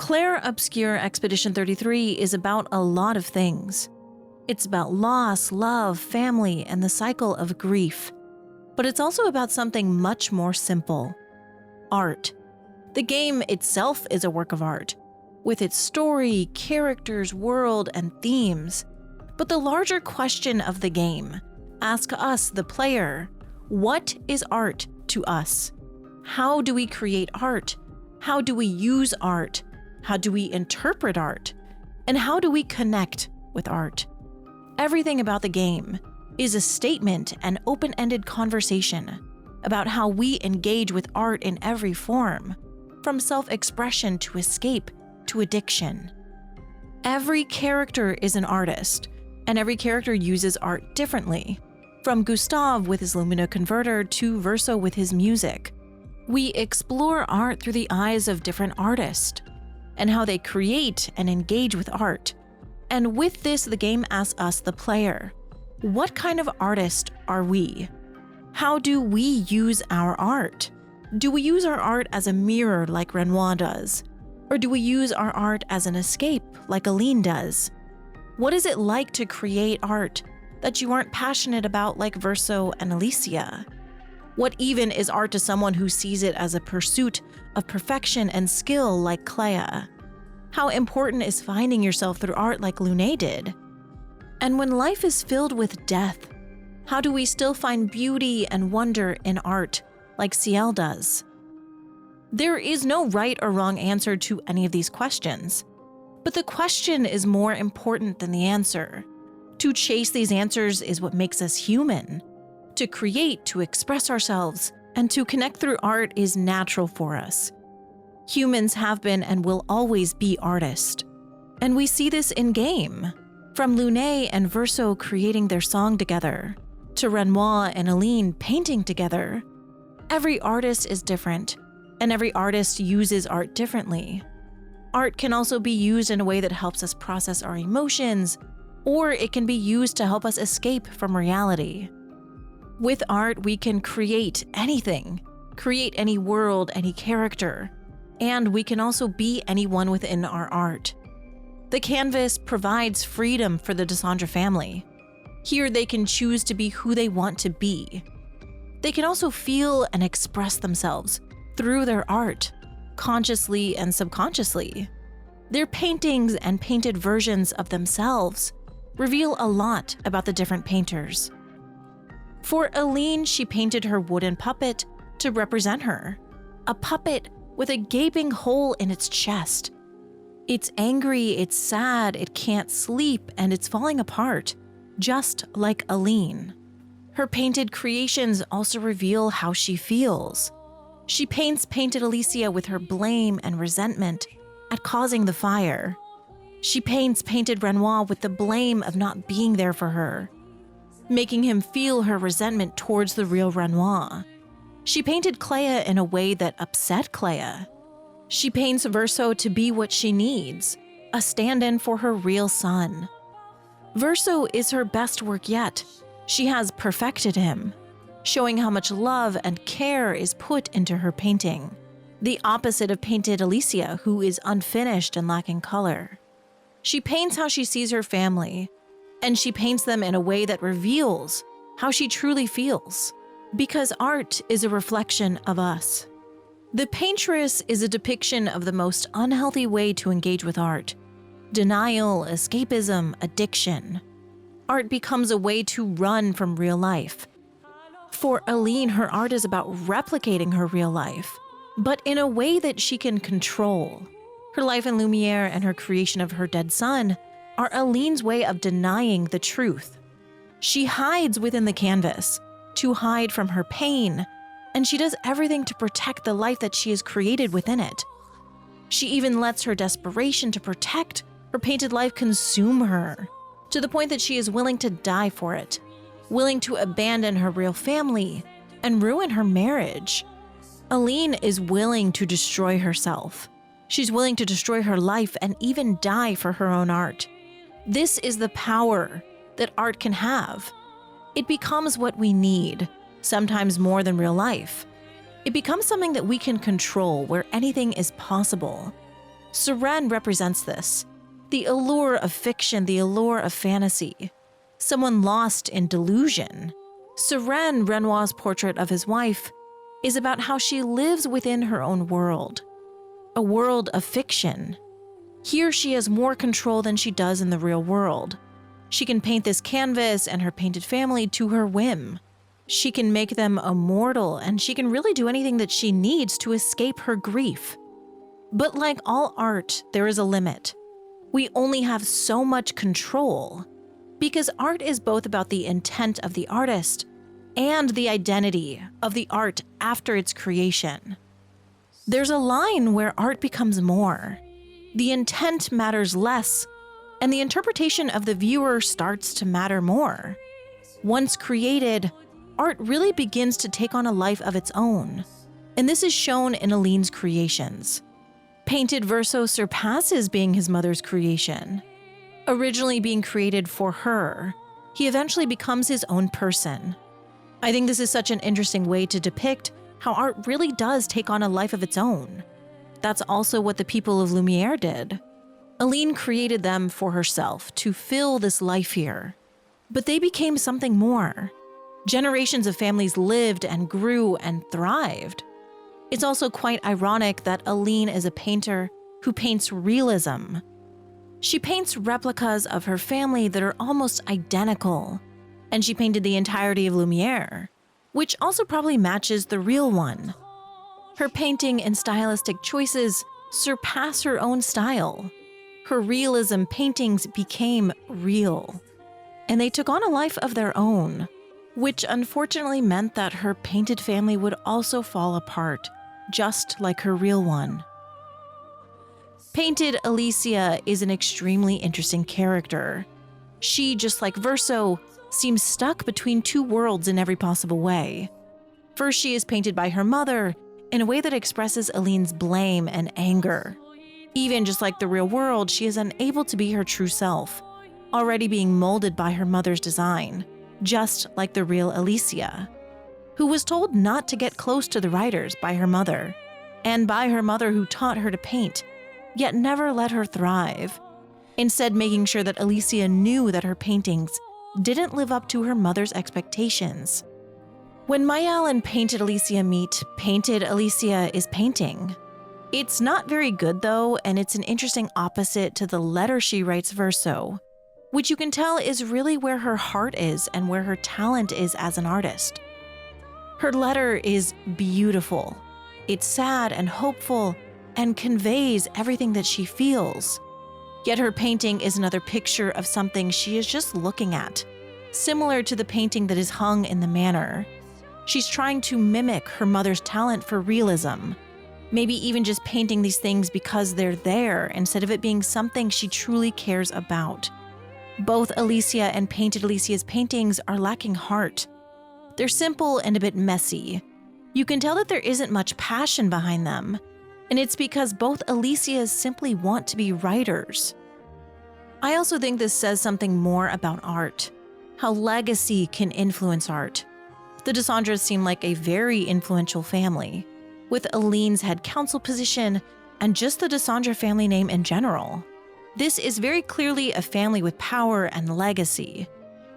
Clair Obscur Expedition 33 is about a lot of things. It's about loss, love, family, and the cycle of grief. But it's also about something much more simple: art. The game itself is a work of art, with its story, characters, world, and themes. But the larger question of the game asks us, the player, what is art to us? How do we create art? How do we use art? How do we interpret art? And how do we connect with art? Everything about the game is a statement and open-ended conversation about how we engage with art in every form, from self-expression to escape to addiction. Every character is an artist, and every character uses art differently, from Gustav with his Lumina converter to Verso with his music. We explore art through the eyes of different artists and how they create and engage with art. And with this, the game asks us, the player, what kind of artist are we? How do we use our art? Do we use our art as a mirror like Renoir does? Or do we use our art as an escape like Aline does? What is it like to create art that you aren't passionate about like Verso and Alicia? What even is art to someone who sees it as a pursuit of perfection and skill like Clea? How important is finding yourself through art like Lune did? And when life is filled with death, how do we still find beauty and wonder in art like Ciel does? There is no right or wrong answer to any of these questions, but the question is more important than the answer. To chase these answers is what makes us human. To create, to express ourselves, and to connect through art is natural for us. Humans have been and will always be artists. And we see this in game. From Lune and Verso creating their song together, to Renoir and Aline painting together. Every artist is different, and every artist uses art differently. Art can also be used in a way that helps us process our emotions, or it can be used to help us escape from reality. With art, we can create anything, create any world, any character, and we can also be anyone within our art. The canvas provides freedom for the Dandre family. Here they can choose to be who they want to be. They can also feel and express themselves through their art, consciously and subconsciously. Their paintings and painted versions of themselves reveal a lot about the different painters. For Aline, she painted her wooden puppet to represent her, a puppet with a gaping hole in its chest. It's angry, it's sad, it can't sleep, and it's falling apart, just like Aline. Her painted creations also reveal how she feels. She painted Alicia with her blame and resentment at causing the fire. She painted Renoir with the blame of not being there for her, making him feel her resentment towards the real Renoir. She painted Clea in a way that upset Clea. She paints Verso to be what she needs, a stand-in for her real son. Verso is her best work yet. She has perfected him, showing how much love and care is put into her painting. The opposite of painted Alicia, who is unfinished and lacking color. She paints how she sees her family, and she paints them in a way that reveals how she truly feels. Because art is a reflection of us. The Paintress is a depiction of the most unhealthy way to engage with art: denial, escapism, addiction. Art becomes a way to run from real life. For Aline, her art is about replicating her real life, but in a way that she can control. Her life in Lumiere and her creation of her dead son are Aline's way of denying the truth. She hides within the canvas to hide from her pain, and she does everything to protect the life that she has created within it. She even lets her desperation to protect her painted life consume her, to the point that she is willing to die for it, willing to abandon her real family and ruin her marriage. Aline is willing to destroy herself. She's willing to destroy her life and even die for her own art. This is the power that art can have. It becomes what we need, sometimes more than real life. It becomes something that we can control, where anything is possible. Seren represents this, the allure of fiction, the allure of fantasy, someone lost in delusion. Seren, Renoir's portrait of his wife, is about how she lives within her own world, a world of fiction. Here she has more control than she does in the real world. She can paint this canvas and her painted family to her whim. She can make them immortal, and she can really do anything that she needs to escape her grief. But like all art, there is a limit. We only have so much control, because art is both about the intent of the artist and the identity of the art after its creation. There's a line where art becomes more. The intent matters less, and the interpretation of the viewer starts to matter more. Once created, art really begins to take on a life of its own, and this is shown in Aline's creations. Painted Verso surpasses being his mother's creation. Originally being created for her, he eventually becomes his own person. I think this is such an interesting way to depict how art really does take on a life of its own. That's also what the people of Lumiere did. Aline created them for herself to fill this life here, but they became something more. Generations of families lived and grew and thrived. It's also quite ironic that Aline is a painter who paints realism. She paints replicas of her family that are almost identical, and she painted the entirety of Lumiere, which also probably matches the real one. Her painting and stylistic choices surpass her own style. Her realism paintings became real, and they took on a life of their own, which unfortunately meant that her painted family would also fall apart, just like her real one. Painted Alicia is an extremely interesting character. She, just like Verso, seems stuck between two worlds in every possible way. First, she is painted by her mother in a way that expresses Aline's blame and anger. Even just like the real world, she is unable to be her true self, already being molded by her mother's design, just like the real Alicia, who was told not to get close to the writers by her mother, and by her mother who taught her to paint, yet never let her thrive, instead making sure that Alicia knew that her paintings didn't live up to her mother's expectations. When Mayal and Painted Alicia meet, Painted Alicia is painting. It's not very good though, and it's an interesting opposite to the letter she writes Verso, which you can tell is really where her heart is and where her talent is as an artist. Her letter is beautiful. It's sad and hopeful and conveys everything that she feels. Yet her painting is another picture of something she is just looking at, similar to the painting that is hung in the manor. She's trying to mimic her mother's talent for realism, maybe even just painting these things because they're there instead of it being something she truly cares about. Both Alicia and Painted Alicia's paintings are lacking heart. They're simple and a bit messy. You can tell that there isn't much passion behind them, and it's because both Alicias simply want to be writers. I also think this says something more about art, how legacy can influence art. The Desandres seem like a very influential family, with Aline's head council position and just the Desandre family name in general. This is very clearly a family with power and legacy,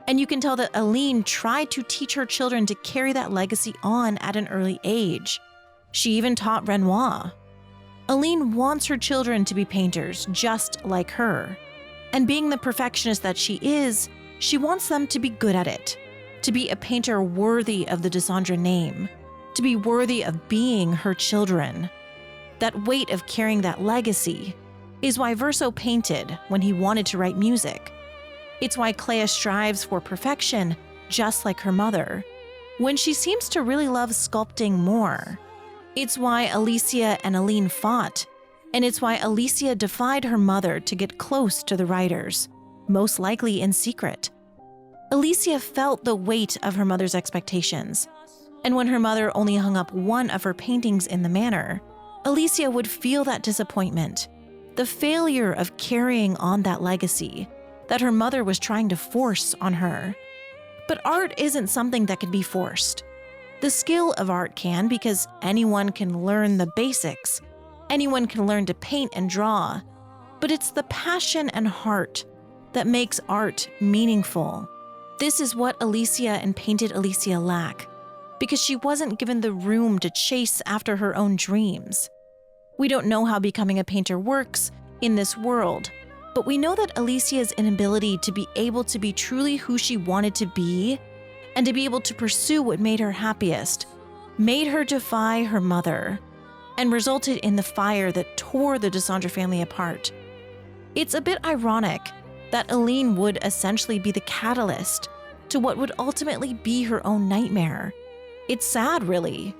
and you can tell that Aline tried to teach her children to carry that legacy on at an early age. She even taught Renoir. Aline wants her children to be painters just like her, and being the perfectionist that she is, she wants them to be good at it, to be a painter worthy of the Desandre name, to be worthy of being her children. That weight of carrying that legacy is why Verso painted when he wanted to write music. It's why Clea strives for perfection, just like her mother, when she seems to really love sculpting more. It's why Alicia and Aline fought, and it's why Alicia defied her mother to get close to the writers, most likely in secret. Alicia felt the weight of her mother's expectations, and when her mother only hung up one of her paintings in the manor, Alicia would feel that disappointment, the failure of carrying on that legacy that her mother was trying to force on her. But art isn't something that can be forced. The skill of art can, because anyone can learn the basics, Anyone can learn to paint and draw, but it's the passion and heart that makes art meaningful. This is what Alicia and Painted Alicia lack, because she wasn't given the room to chase after her own dreams. We don't know how becoming a painter works in this world, but we know that Alicia's inability to be able to be truly who she wanted to be and to be able to pursue what made her happiest made her defy her mother and resulted in the fire that tore the Desandre family apart. It's a bit ironic that Aline would essentially be the catalyst to what would ultimately be her own nightmare. It's sad, really.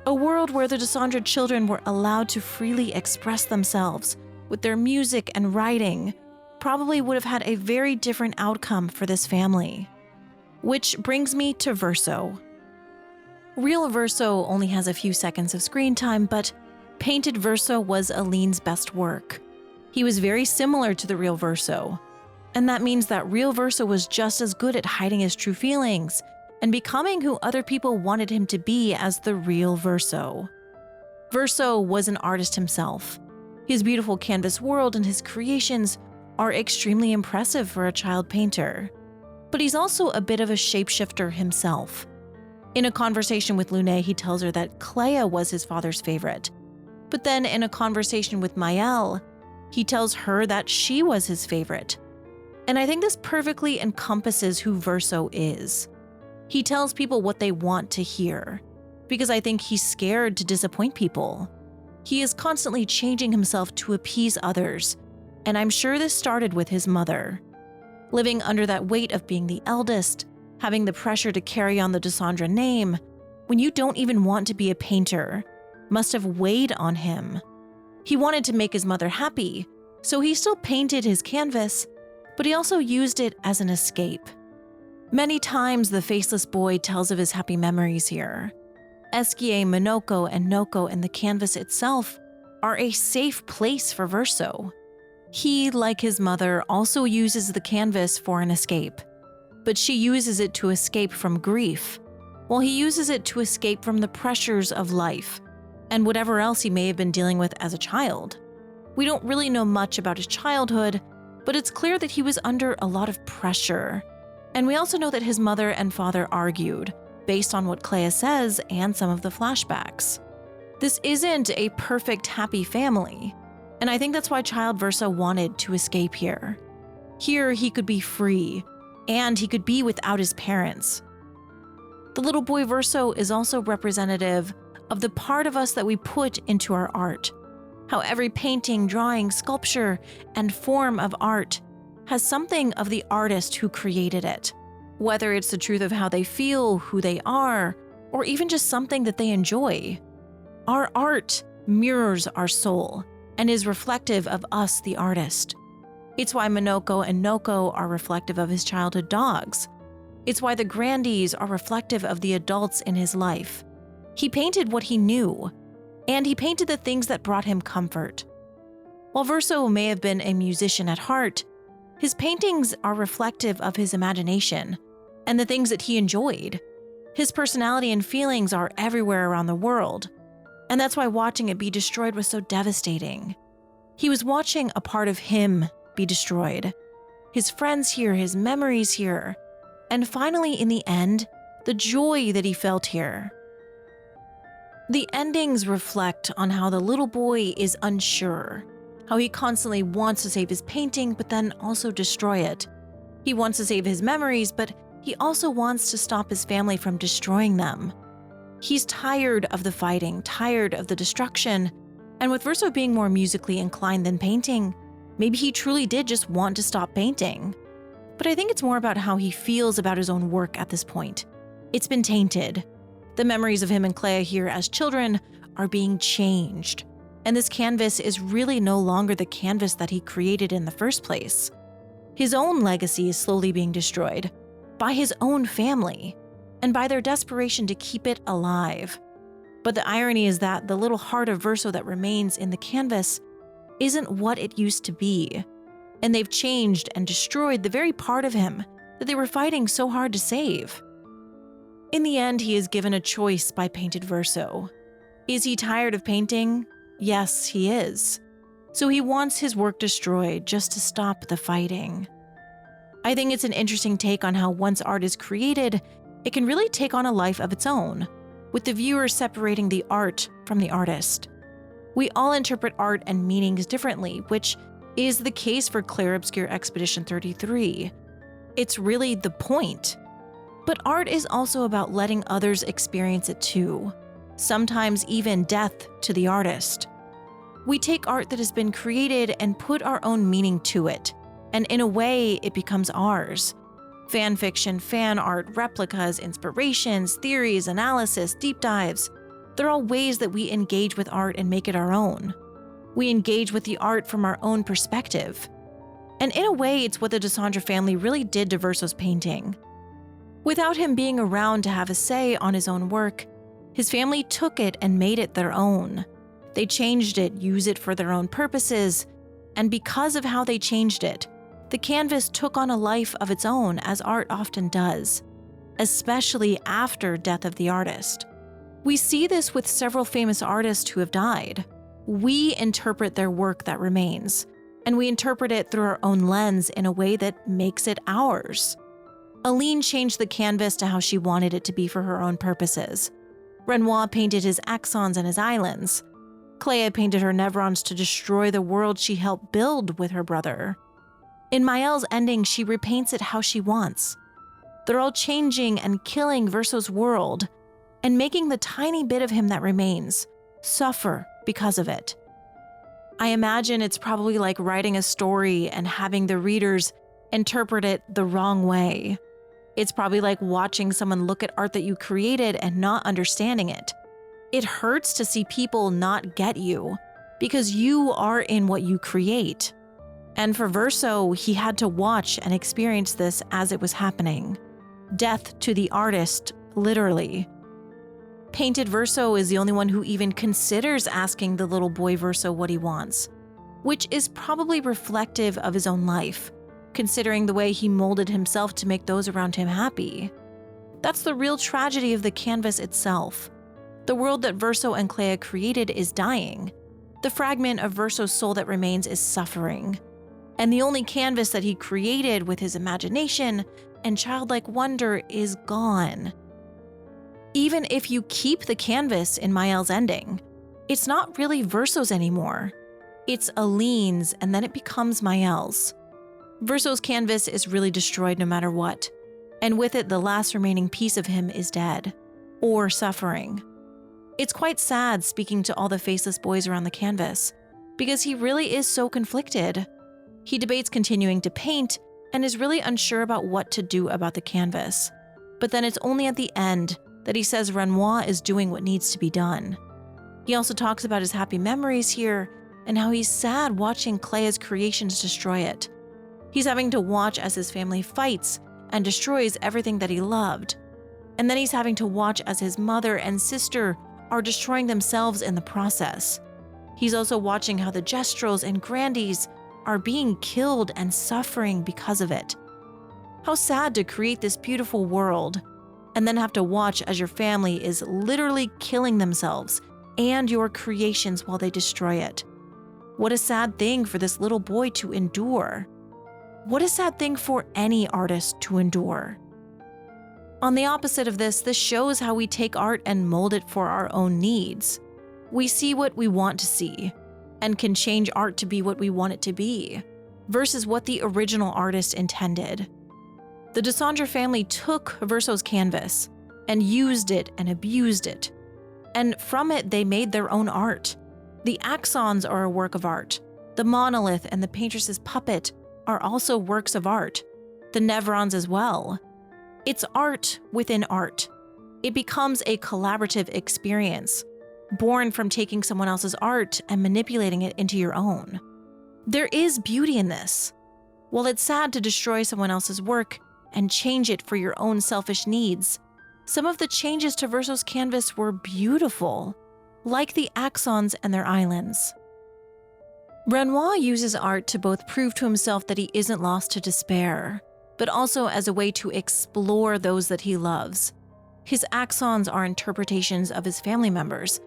A world where the Desandre children were allowed to freely express themselves with their music and writing probably would have had a very different outcome for this family. Which brings me to Verso. Real Verso only has a few seconds of screen time, but Painted Verso was Aline's best work. He was very similar to the real Verso, and that means that real Verso was just as good at hiding his true feelings and becoming who other people wanted him to be as the real Verso. Verso was an artist himself. His beautiful canvas world and his creations are extremely impressive for a child painter. But he's also a bit of a shapeshifter himself. In a conversation with Lune, he tells her that Clea was his father's favorite. But then in a conversation with Maëlle, he tells her that she was his favorite. And I think this perfectly encompasses who Verso is. He tells people what they want to hear, because I think he's scared to disappoint people. He is constantly changing himself to appease others, and I'm sure this started with his mother. Living under that weight of being the eldest, having the pressure to carry on the Desandre name, when you don't even want to be a painter, must have weighed on him. He wanted to make his mother happy, so he still painted his canvas, but he also used it as an escape. Many times the faceless boy tells of his happy memories here. Eskie, Minoko, and Noko and the canvas itself are a safe place for Verso. He, like his mother, also uses the canvas for an escape, but she uses it to escape from grief, while he uses it to escape from the pressures of life and whatever else he may have been dealing with as a child. We don't really know much about his childhood, but it's clear that he was under a lot of pressure. And we also know that his mother and father argued, based on what Clea says and some of the flashbacks. This isn't a perfect, happy family, and I think that's why child Verso wanted to escape here. Here he could be free, and he could be without his parents. The little boy Verso is also representative of the part of us that we put into our art. How every painting, drawing, sculpture, and form of art has something of the artist who created it. Whether it's the truth of how they feel, who they are, or even just something that they enjoy. Our art mirrors our soul and is reflective of us, the artist. It's why Minoko and Noko are reflective of his childhood dogs. It's why the Grandies are reflective of the adults in his life. He painted what he knew, and he painted the things that brought him comfort. While Verso may have been a musician at heart, his paintings are reflective of his imagination and the things that he enjoyed. His personality and feelings are everywhere around the world, and that's why watching it be destroyed was so devastating. He was watching a part of him be destroyed. His friends here, his memories here, and finally, in the end, the joy that he felt here. The endings reflect on how the little boy is unsure, how he constantly wants to save his painting but then also destroy it. He wants to save his memories, but he also wants to stop his family from destroying them. He's tired of the fighting, tired of the destruction, and with Verso being more musically inclined than painting, maybe he truly did just want to stop painting. But I think it's more about how he feels about his own work at this point. It's been tainted. The memories of him and Clea here as children are being changed, and this canvas is really no longer the canvas that he created in the first place. His own legacy is slowly being destroyed by his own family and by their desperation to keep it alive. But the irony is that the little heart of Verso that remains in the canvas isn't what it used to be, and they've changed and destroyed the very part of him that they were fighting so hard to save. In the end, he is given a choice by Painted Verso. Is he tired of painting? Yes, he is. So he wants his work destroyed just to stop the fighting. I think it's an interesting take on how once art is created, it can really take on a life of its own, with the viewer separating the art from the artist. We all interpret art and meanings differently, which is the case for Clair Obscur Expedition 33. It's really the point. But art is also about letting others experience it too, sometimes even death to the artist. We take art that has been created and put our own meaning to it, and in a way, it becomes ours. Fan fiction, fan art, replicas, inspirations, theories, analysis, deep dives, they're all ways that we engage with art and make it our own. We engage with the art from our own perspective. And in a way, it's what the Dandre family really did to Verso's painting. Without him being around to have a say on his own work, his family took it and made it their own. They changed it, used it for their own purposes, and because of how they changed it, the canvas took on a life of its own, as art often does, especially after death of the artist. We see this with several famous artists who have died. We interpret their work that remains, and we interpret it through our own lens in a way that makes it ours. Aline changed the canvas to how she wanted it to be for her own purposes. Renoir painted his axons and his islands. Clea painted her Nevrons to destroy the world she helped build with her brother. In Maëlle's ending, she repaints it how she wants. They're all changing and killing Verso's world, and making the tiny bit of him that remains suffer because of it. I imagine it's probably like writing a story and having the readers interpret it the wrong way. It's probably like watching someone look at art that you created and not understanding it. It hurts to see people not get you because you are in what you create. And for Verso, he had to watch and experience this as it was happening. Death to the artist, literally. Painted Verso is the only one who even considers asking the little boy Verso what he wants, which is probably reflective of his own life, considering the way he molded himself to make those around him happy. That's the real tragedy of the canvas itself. The world that Verso and Clea created is dying. The fragment of Verso's soul that remains is suffering. And the only canvas that he created with his imagination and childlike wonder is gone. Even if you keep the canvas in Maëlle's ending, it's not really Verso's anymore. It's Aline's, and then it becomes Maëlle's. Verso's canvas is really destroyed no matter what, and with it the last remaining piece of him is dead, or suffering. It's quite sad speaking to all the faceless boys around the canvas, because he really is so conflicted. He debates continuing to paint and is really unsure about what to do about the canvas. But then it's only at the end that he says Renoir is doing what needs to be done. He also talks about his happy memories here and how he's sad watching Clea's creations destroy it. He's having to watch as his family fights and destroys everything that he loved. And then he's having to watch as his mother and sister are destroying themselves in the process. He's also watching how the Gestrels and Grandies are being killed and suffering because of it. How sad to create this beautiful world and then have to watch as your family is literally killing themselves and your creations while they destroy it. What a sad thing for this little boy to endure. What a sad thing for any artist to endure. On the opposite of this shows how we take art and mold it for our own needs. We see what we want to see, and can change art to be what we want it to be, versus what the original artist intended. The Dandre family took Verso's canvas and used it and abused it, and from it they made their own art. The axons are a work of art. The monolith and the paintress's puppet are also works of art. The Nevrons as well. It's art within art. It becomes a collaborative experience, born from taking someone else's art and manipulating it into your own. There is beauty in this. While it's sad to destroy someone else's work and change it for your own selfish needs, some of the changes to Verso's canvas were beautiful, like the axons and their islands. Renoir uses art to both prove to himself that he isn't lost to despair, but also as a way to explore those that he loves. His axons are interpretations of his family members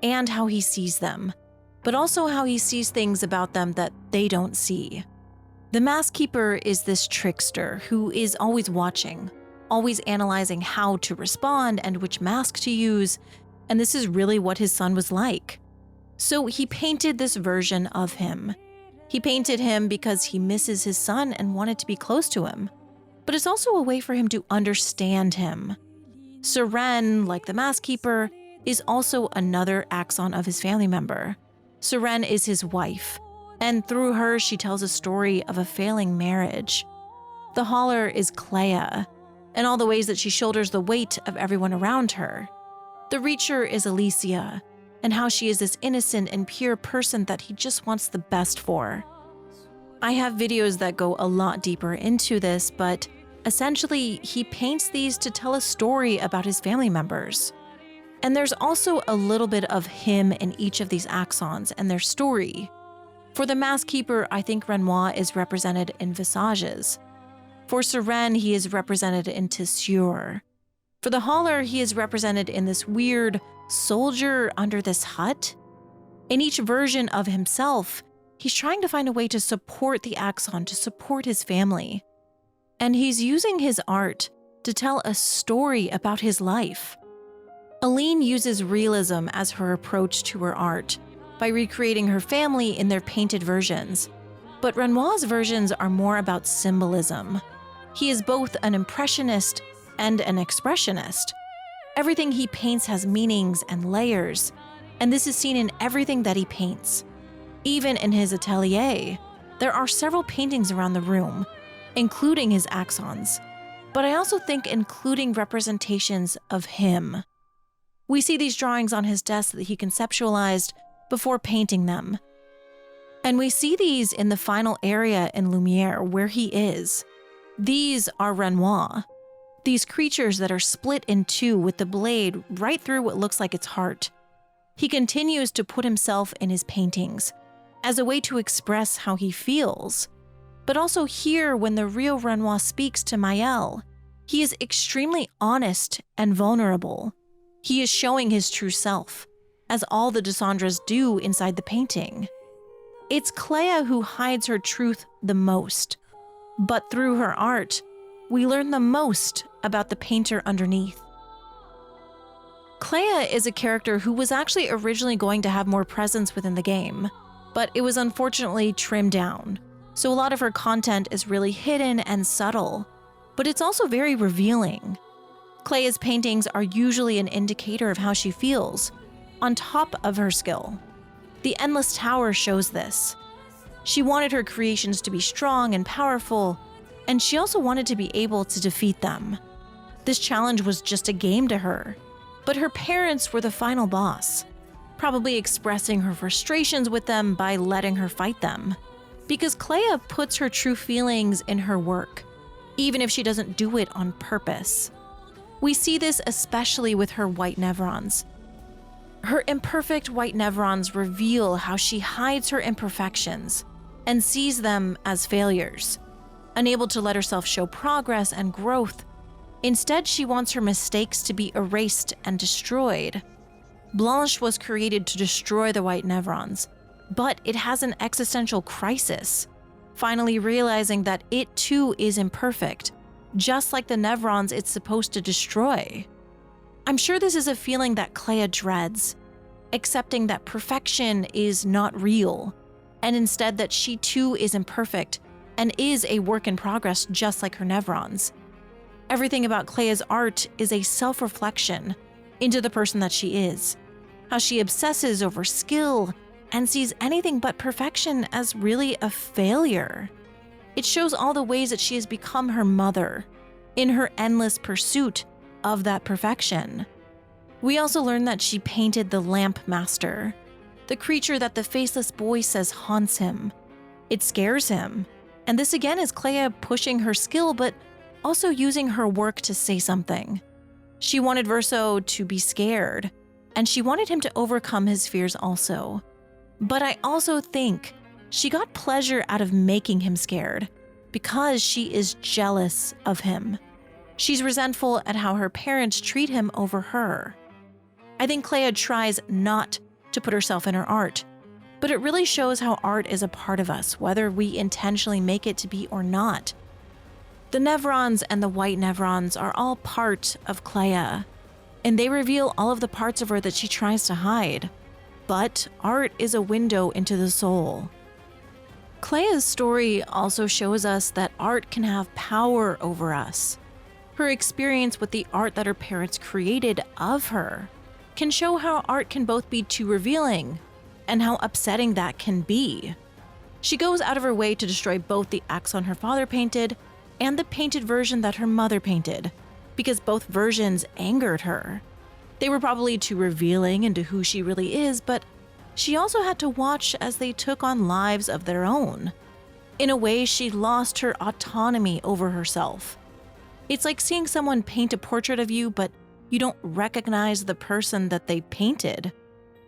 and how he sees them. but also how he sees things about them that they don't see. The Mask Keeper is this trickster who is always watching, always analyzing how to respond and which mask to use, and this is really what his son was like. So he painted this version of him. He painted him because he misses his son and wanted to be close to him, but it's also a way for him to understand him. Seren, like the Mask Keeper, is also another axon of his family member. Seren is his wife, and through her she tells a story of a failing marriage. The Hauler is Clea, and all the ways that she shoulders the weight of everyone around her. The Reacher is Alicia, and how she is this innocent and pure person that he just wants the best for. I have videos that go a lot deeper into this, but essentially he paints these to tell a story about his family members. And there's also a little bit of him in each of these axons and their story. For the Mask Keeper, I think Renoir is represented in visages. For Seren, he is represented in tissure. For the Hauler, he is represented in this weird soldier under this hut. In each version of himself, he's trying to find a way to support the axon, to support his family. And he's using his art to tell a story about his life. Aline uses realism as her approach to her art by recreating her family in their painted versions. But Renoir's versions are more about symbolism. He is both an impressionist and an expressionist. Everything he paints has meanings and layers, and this is seen in everything that he paints. Even in his atelier, there are several paintings around the room, including his axons, but I also think including representations of him. We see these drawings on his desk that he conceptualized before painting them. And we see these in the final area in Lumiere where he is. These are Renoir. These creatures that are split in two with the blade right through what looks like its heart. He continues to put himself in his paintings as a way to express how he feels. But also here, when the real Renoir speaks to Maëlle, he is extremely honest and vulnerable. He is showing his true self, as all the Desandres do inside the painting. It's Clea who hides her truth the most, but through her art, we learn the most about the painter underneath. Clea is a character who was actually originally going to have more presence within the game, but it was unfortunately trimmed down, so a lot of her content is really hidden and subtle, but it's also very revealing. Clea's paintings are usually an indicator of how she feels, on top of her skill. The Endless Tower shows this. She wanted her creations to be strong and powerful, and she also wanted to be able to defeat them. This challenge was just a game to her, but her parents were the final boss, probably expressing her frustrations with them by letting her fight them. Because Clea puts her true feelings in her work, even if she doesn't do it on purpose. We see this especially with her white nevrons. Her imperfect white nevrons reveal how she hides her imperfections and sees them as failures. Unable to let herself show progress and growth, instead she wants her mistakes to be erased and destroyed. Blanche was created to destroy the white nevrons, but it has an existential crisis, finally realizing that it too is imperfect, just like the nevrons it's supposed to destroy. I'm sure this is a feeling that Clea dreads, accepting that perfection is not real, and instead that she too is imperfect and is a work in progress just like her nevrons. Everything about Clea's art is a self-reflection into the person that she is, how she obsesses over skill and sees anything but perfection as really a failure. It shows all the ways that she has become her mother in her endless pursuit of that perfection. We also learn that she painted the Lamp Master, the creature that the faceless boy says haunts him. It scares him, and this again is Clea pushing her skill but also using her work to say something. She wanted Verso to be scared, and she wanted him to overcome his fears also. But I also think she got pleasure out of making him scared because she is jealous of him. She's resentful at how her parents treat him over her. I think Clea tries not to put herself in her art, but it really shows how art is a part of us, whether we intentionally make it to be or not. The nevrons and the white nevrons are all part of Clea, and they reveal all of the parts of her that she tries to hide. But art is a window into the soul. Clea's story also shows us that art can have power over us. Her experience with the art that her parents created of her can show how art can both be too revealing and how upsetting that can be. She goes out of her way to destroy both the axon her father painted and the painted version that her mother painted, because both versions angered her. They were probably too revealing into who she really is, but she also had to watch as they took on lives of their own. In a way, she lost her autonomy over herself. It's like seeing someone paint a portrait of you, but you don't recognize the person that they painted.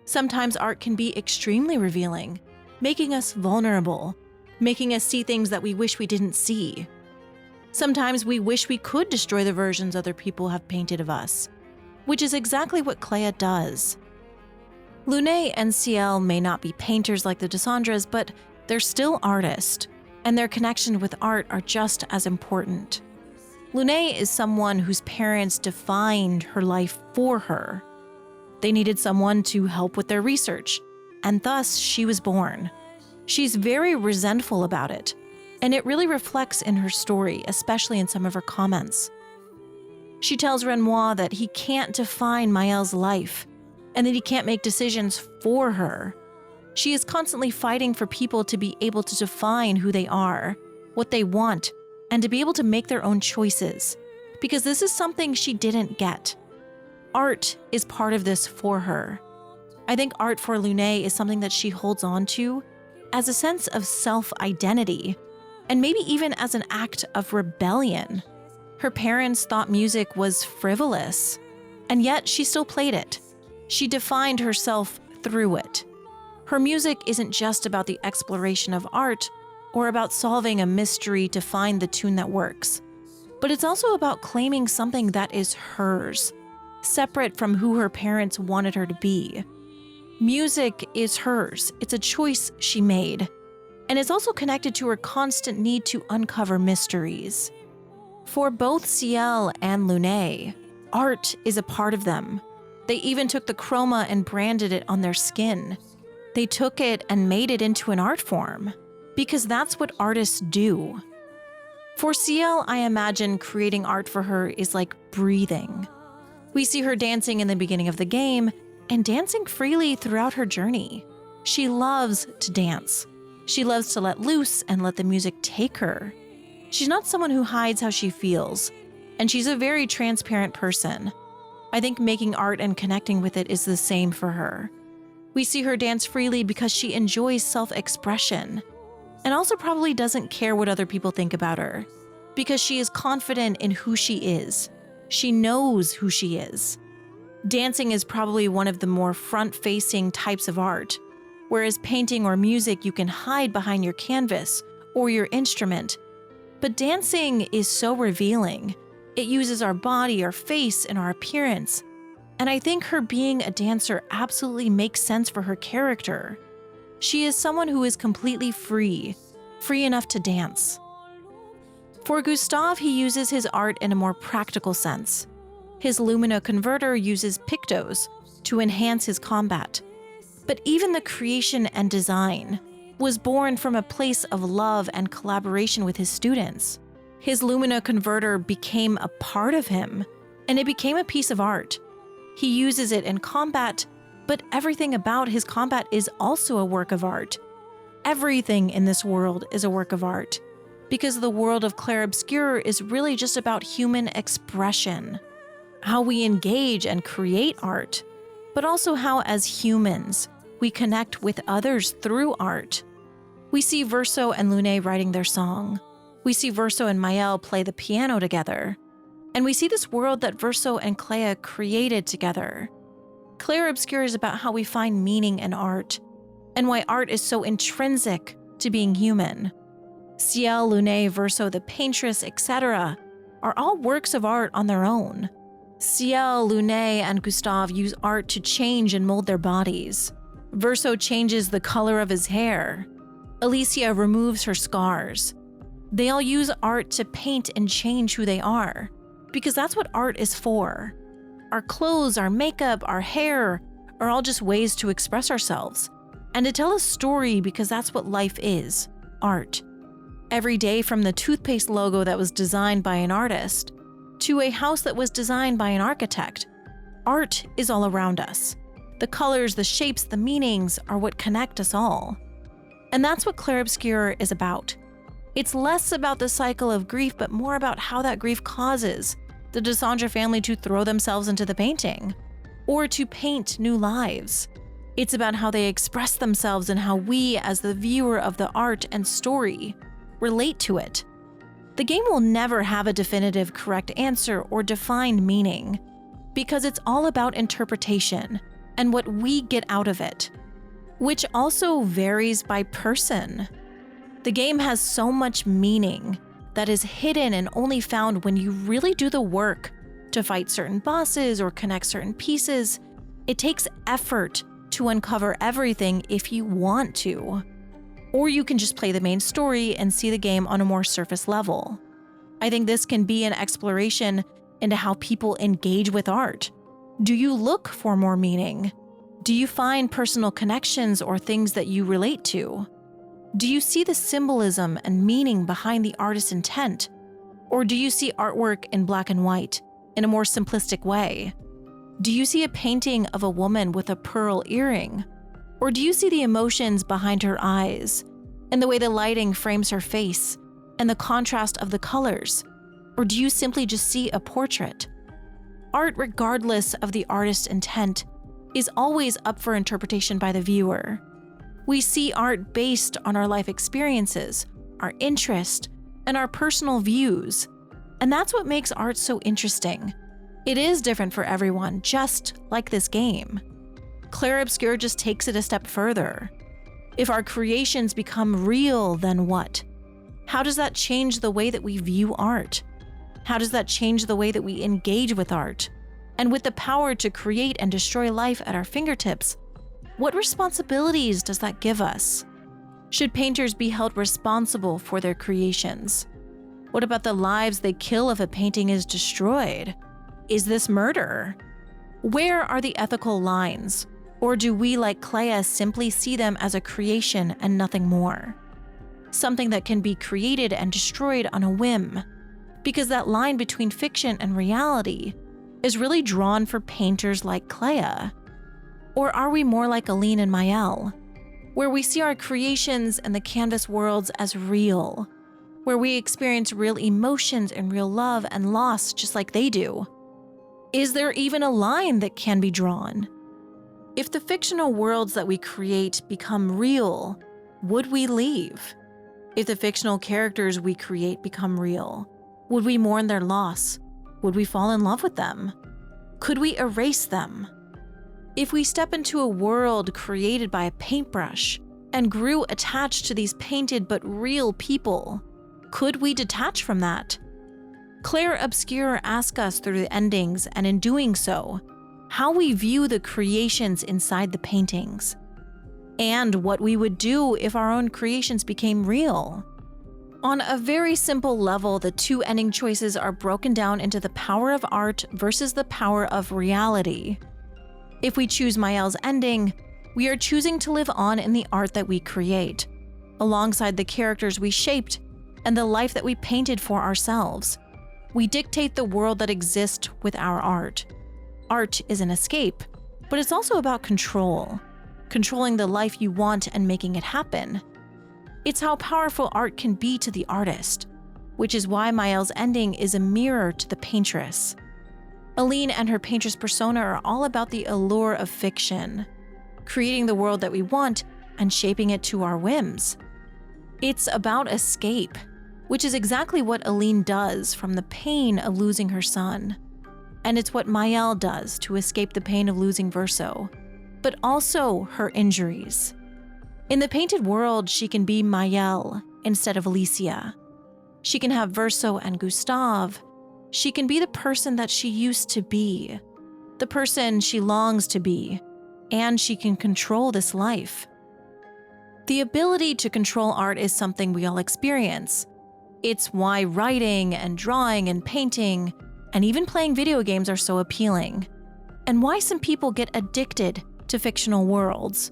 Sometimes art can be extremely revealing, making us vulnerable, making us see things that we wish we didn't see. Sometimes we wish we could destroy the versions other people have painted of us, which is exactly what Clea does. Lune and Ciel may not be painters like the Desandres, but they're still artists, and their connection with art are just as important. Lune is someone whose parents defined her life for her. They needed someone to help with their research, and thus she was born. She's very resentful about it, and it really reflects in her story, especially in some of her comments. She tells Renoir that he can't define Maëlle's life, and that he can't make decisions for her. She is constantly fighting for people to be able to define who they are, what they want, and to be able to make their own choices, because this is something she didn't get. Art is part of this for her. I think art for Lune is something that she holds on to as a sense of self-identity, and maybe even as an act of rebellion. Her parents thought music was frivolous, and yet she still played it. She defined herself through it. Her music isn't just about the exploration of art or about solving a mystery to find the tune that works, but it's also about claiming something that is hers, separate from who her parents wanted her to be. Music is hers. It's a choice she made, and it's also connected to her constant need to uncover mysteries. For both Ciel and Lune, art is a part of them. They even took the chroma and branded it on their skin. They took it and made it into an art form, because that's what artists do. For Ciel, I imagine creating art for her is like breathing. We see her dancing in the beginning of the game and dancing freely throughout her journey. She loves to dance. She loves to let loose and let the music take her. She's not someone who hides how she feels, and she's a very transparent person. I think making art and connecting with it is the same for her. We see her dance freely because she enjoys self-expression, and also probably doesn't care what other people think about her, because she is confident in who she is. She knows who she is. Dancing is probably one of the more front-facing types of art, whereas painting or music you can hide behind your canvas or your instrument. But dancing is so revealing. It uses our body, our face, and our appearance. And I think her being a dancer absolutely makes sense for her character. She is someone who is completely free enough to dance. For Gustave, he uses his art in a more practical sense. His Lumina converter uses pictos to enhance his combat. But even the creation and design was born from a place of love and collaboration with his students. His Lumina converter became a part of him, and it became a piece of art. He uses it in combat, but everything about his combat is also a work of art. Everything in this world is a work of art, because the world of Clair Obscur is really just about human expression, how we engage and create art, but also how as humans, we connect with others through art. We see Verso and Lune writing their song. We see Verso and Maëlle play the piano together. And we see this world that Verso and Clea created together. Clair Obscur is about how we find meaning in art, and why art is so intrinsic to being human. Ciel, Lune, Verso, the paintress, etc. are all works of art on their own. Ciel, Lune, and Gustave use art to change and mold their bodies. Verso changes the color of his hair. Alicia removes her scars. They all use art to paint and change who they are, because that's what art is for. Our clothes, our makeup, our hair are all just ways to express ourselves and to tell a story, because that's what life is, art. Every day, from the toothpaste logo that was designed by an artist to a house that was designed by an architect, art is all around us. The colors, the shapes, the meanings are what connect us all. And that's what Clair Obscur is about. It's less about the cycle of grief, but more about how that grief causes the Dandre family to throw themselves into the painting or to paint new lives. It's about how they express themselves and how we, as the viewer of the art and story, relate to it. The game will never have a definitive correct answer or defined meaning, because it's all about interpretation and what we get out of it, which also varies by person. The game has so much meaning that is hidden and only found when you really do the work to fight certain bosses or connect certain pieces. It takes effort to uncover everything if you want to. Or you can just play the main story and see the game on a more surface level. I think this can be an exploration into how people engage with art. Do you look for more meaning? Do you find personal connections or things that you relate to? Do you see the symbolism and meaning behind the artist's intent? Or do you see artwork in black and white in a more simplistic way? Do you see a painting of a woman with a pearl earring? Or do you see the emotions behind her eyes and the way the lighting frames her face and the contrast of the colors? Or do you simply just see a portrait? Art, regardless of the artist's intent, is always up for interpretation by the viewer. We see art based on our life experiences, our interest, and our personal views. And that's what makes art so interesting. It is different for everyone, just like this game. Clair Obscur just takes it a step further. If our creations become real, then what? How does that change the way that we view art? How does that change the way that we engage with art? And with the power to create and destroy life at our fingertips, what responsibilities does that give us? Should painters be held responsible for their creations? What about the lives they kill if a painting is destroyed? Is this murder? Where are the ethical lines? Or do we, like Clea, simply see them as a creation and nothing more? Something that can be created and destroyed on a whim, because that line between fiction and reality is really drawn for painters like Clea. Or are we more like Aline and Mael, where we see our creations and the canvas worlds as real, where we experience real emotions and real love and loss just like they do? Is there even a line that can be drawn? If the fictional worlds that we create become real, would we leave? If the fictional characters we create become real, would we mourn their loss? Would we fall in love with them? Could we erase them? If we step into a world created by a paintbrush and grew attached to these painted but real people, could we detach from that? Clair Obscur asks us through the endings, and in doing so, how we view the creations inside the paintings, and what we would do if our own creations became real. On a very simple level, the two ending choices are broken down into the power of art versus the power of reality. If we choose Mael's ending, we are choosing to live on in the art that we create, alongside the characters we shaped and the life that we painted for ourselves. We dictate the world that exists with our art. Art is an escape, but it's also about control, controlling the life you want and making it happen. It's how powerful art can be to the artist, which is why Mael's ending is a mirror to the paintress. Aline and her paintress persona are all about the allure of fiction, creating the world that we want and shaping it to our whims. It's about escape, which is exactly what Aline does from the pain of losing her son. And it's what Mael does to escape the pain of losing Verso, but also her injuries. In the painted world, she can be Mael instead of Alicia. She can have Verso and Gustave. She can be the person that she used to be, the person she longs to be, and she can control this life. The ability to control art is something we all experience. It's why writing and drawing and painting and even playing video games are so appealing, and why some people get addicted to fictional worlds.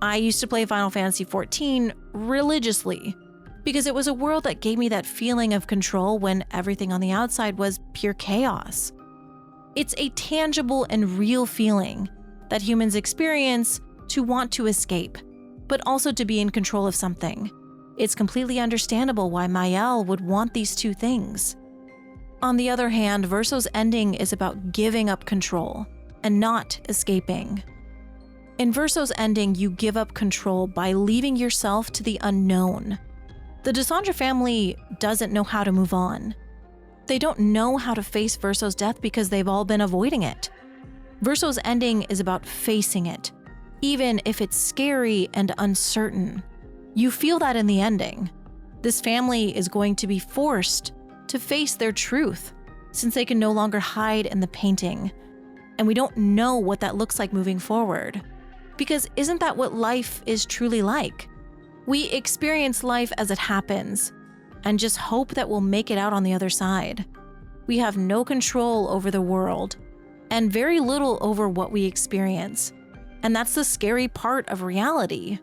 I used to play Final Fantasy XIV religiously because it was a world that gave me that feeling of control when everything on the outside was pure chaos. It's a tangible and real feeling that humans experience to want to escape, but also to be in control of something. It's completely understandable why Mael would want these two things. On the other hand, Verso's ending is about giving up control and not escaping. In Verso's ending, you give up control by leaving yourself to the unknown. The Dandre family doesn't know how to move on. They don't know how to face Verso's death because they've all been avoiding it. Verso's ending is about facing it, even if it's scary and uncertain. You feel that in the ending. This family is going to be forced to face their truth since they can no longer hide in the painting. And we don't know what that looks like moving forward. Because isn't that what life is truly like? We experience life as it happens and just hope that we'll make it out on the other side. We have no control over the world and very little over what we experience. And that's the scary part of reality.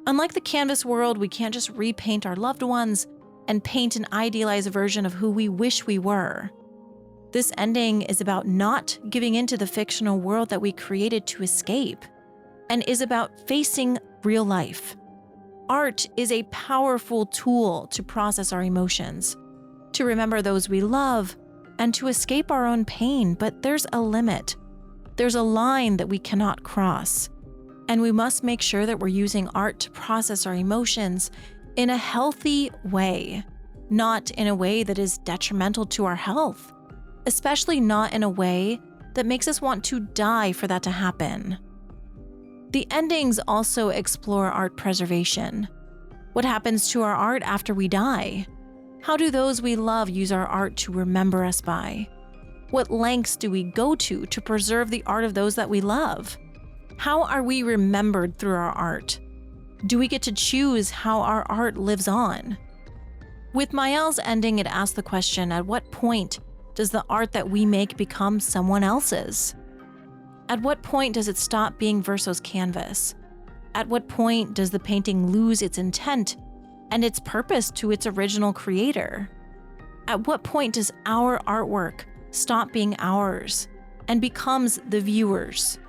Unlike the canvas world, we can't just repaint our loved ones and paint an idealized version of who we wish we were. This ending is about not giving into the fictional world that we created to escape, and is about facing real life. Art is a powerful tool to process our emotions, to remember those we love, and to escape our own pain, but there's a limit. There's a line that we cannot cross, and we must make sure that we're using art to process our emotions in a healthy way, not in a way that is detrimental to our health, especially not in a way that makes us want to die for that to happen. The endings also explore art preservation. What happens to our art after we die? How do those we love use our art to remember us by? What lengths do we go to preserve the art of those that we love? How are we remembered through our art? Do we get to choose how our art lives on? With Mael's ending, it asks the question, at what point does the art that we make become someone else's? At what point does it stop being Verso's canvas? At what point does the painting lose its intent and its purpose to its original creator? At what point does our artwork stop being ours and becomes the viewer's?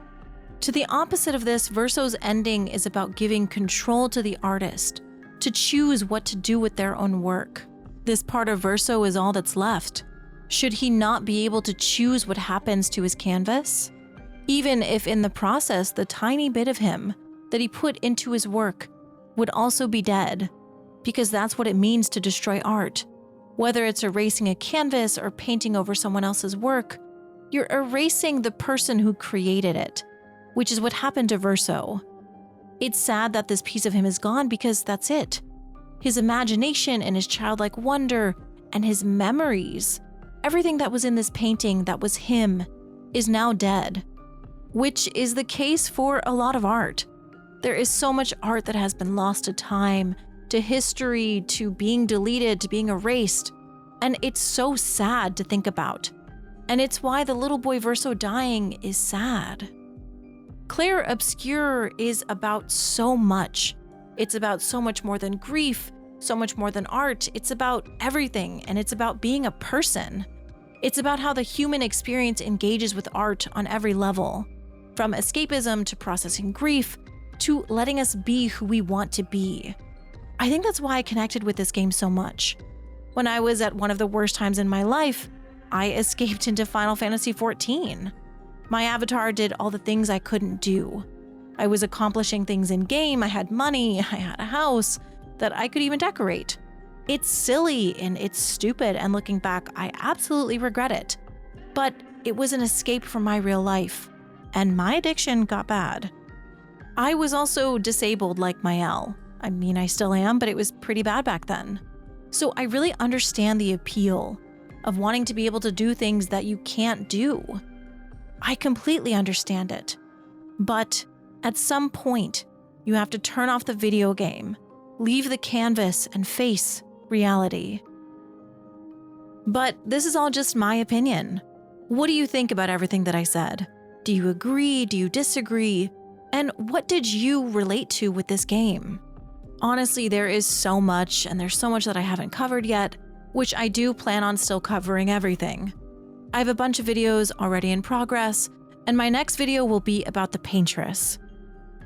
To the opposite of this, Verso's ending is about giving control to the artist to choose what to do with their own work. This part of Verso is all that's left. Should he not be able to choose what happens to his canvas? Even if in the process, the tiny bit of him that he put into his work would also be dead, because that's what it means to destroy art. Whether it's erasing a canvas or painting over someone else's work, you're erasing the person who created it, which is what happened to Verso. It's sad that this piece of him is gone because that's it. His imagination and his childlike wonder and his memories, everything that was in this painting that was him, is now dead, which is the case for a lot of art. There is so much art that has been lost to time, to history, to being deleted, to being erased, and it's so sad to think about. And it's why the little boy Verso dying is sad. Clair Obscur is about so much. It's about so much more than grief, so much more than art. It's about everything, and it's about being a person. It's about how the human experience engages with art on every level, from escapism to processing grief, to letting us be who we want to be. I think that's why I connected with this game so much. When I was at one of the worst times in my life, I escaped into Final Fantasy XIV. My avatar did all the things I couldn't do. I was accomplishing things in-game, I had money, I had a house that I could even decorate. It's silly and it's stupid, and looking back, I absolutely regret it. But it was an escape from my real life, and my addiction got bad. I was also disabled like Mael. I mean, I still am, but it was pretty bad back then. So I really understand the appeal of wanting to be able to do things that you can't do. I completely understand it. But at some point, you have to turn off the video game, leave the canvas, and face reality. But this is all just my opinion. What do you think about everything that I said? Do you agree? Do you disagree? And what did you relate to with this game? Honestly, there is so much, and there's so much that I haven't covered yet, which I do plan on still covering everything. I have a bunch of videos already in progress, and my next video will be about the Paintress.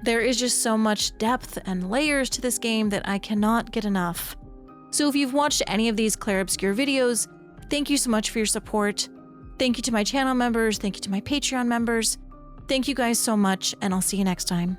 There is just so much depth and layers to this game that I cannot get enough. So if you've watched any of these Clair Obscur videos, thank you so much for your support. Thank you to my channel members, thank you to my Patreon members. Thank you guys so much, and I'll see you next time.